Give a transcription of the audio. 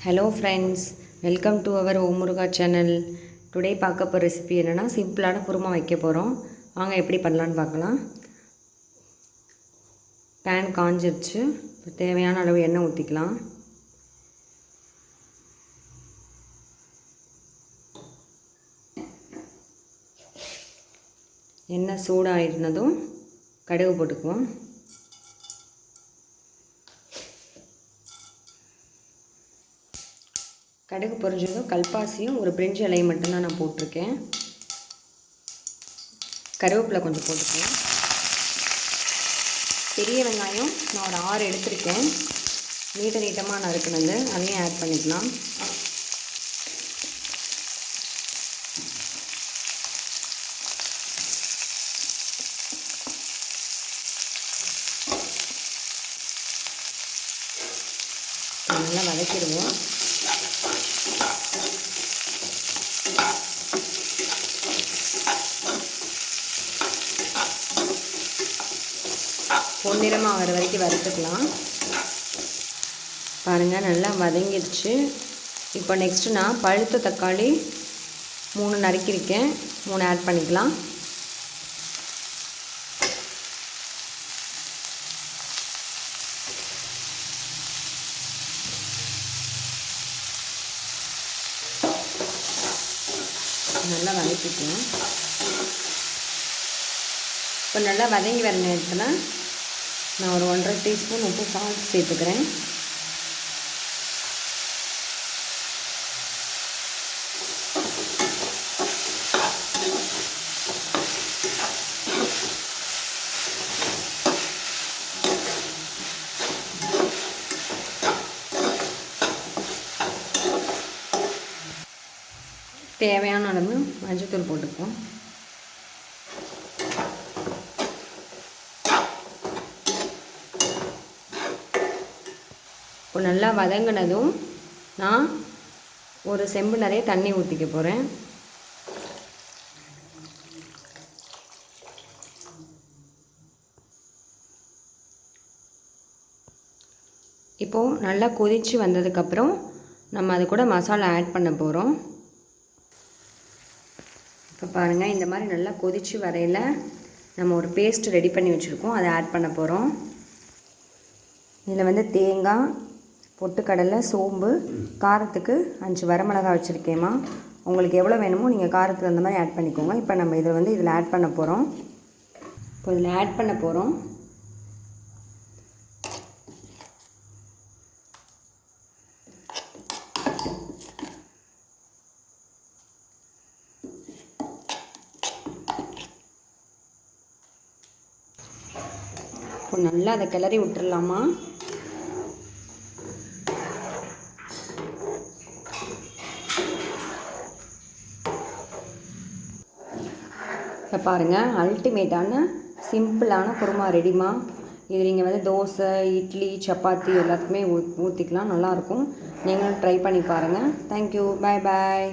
Hello friends, welcome to our Om Muruga channel. Today பார்க்க போற recipe என்னன்னா சிம்பிளான குருமா வைக்க போறோம். வாங்க எப்படி பண்ணலாம்னு பார்க்கலாம். pan காஞ்சிருச்சு. தேவையான அளவு எண்ணெய் ஊத்திக்கலாம். எண்ணெய் சூடாயிடுனதும் கடுகு போட்டுக்குவோம். கடுகு பொரிஞ்சதும் கல்பாசியும் ஒரு பிரிஞ்சி இலையை மட்டும்தான் நான் போட்டிருக்கேன். கருவேப்பிலை கொஞ்சம் போட்டுக்குவேன். பெரிய வெங்காயம் நான் ஒரு 6 எடுத்திருக்கேன். நீட்டமாக நறுக்குனது அதையும் ஆட் பண்ணிக்கலாம். நல்லா வதக்கிடுவோம். பொன்னிறமாக வர வரைக்கும் வறுத்துக்கலாம். பாருங்கள் நல்லா வதங்கிடுச்சு. இப்போ நெக்ஸ்ட்டு நான் பழுத்த தக்காளி 3 நறுக்கியிருக்கேன். 3 ஆட் பண்ணிக்கலாம். நல்லா வதக்கிக்கலாம். இப்போ நல்லா வதங்கி வர நேரத்தில் நான் ஒரு 1.5 டீஸ்பூன் உப்பு சால்ட் சேர்த்துக்கிறேன். தேவையான அளவு மஞ்சள்தூள் போட்டுப்போம். இப்போ நல்லா வதங்கினதும் நான் ஒரு செம்பு நிறைய தண்ணி ஊற்றிக்க போகிறேன். இப்போது நல்லா கொதித்து வந்ததுக்கப்புறம் நம்ம அது கூட மசாலா ஆட் பண்ண போகிறோம். இப்போ பாருங்கள், இந்த மாதிரி நல்லா கொதித்து வரையில் நம்ம ஒரு பேஸ்ட் ரெடி பண்ணி வச்சுருக்கோம். அதை ஆட் பண்ண போகிறோம். இதில் தேங்காய், பொட்டுக்கடலை, சோம்பு, காரத்துக்கு 5 வரமிளகாய் வச்சுருக்கேம்மா. உங்களுக்கு எவ்வளோ வேணுமோ நீங்கள் காரத்துக்கு அந்த மாதிரி ஆட் பண்ணிக்கோங்க. இப்போ நம்ம இதில் ஆட் பண்ண போகிறோம். இப்போ இதில் ஆட் பண்ண போகிறோம். இப்போ நல்லா அதை கிளறி விட்டுடலாமா. இப்போ பாருங்கள், அல்டிமேட்டான சிம்பிளான குருமா ரெடிமா. இது நீங்கள் தோசை, இட்லி, சப்பாத்தி எல்லாத்துக்குமே ஊற்றிக்கலாம். நல்லாயிருக்கும். நீங்களும் ட்ரை பண்ணி பாருங்கள். தேங்க்யூ. பாய் பாய்.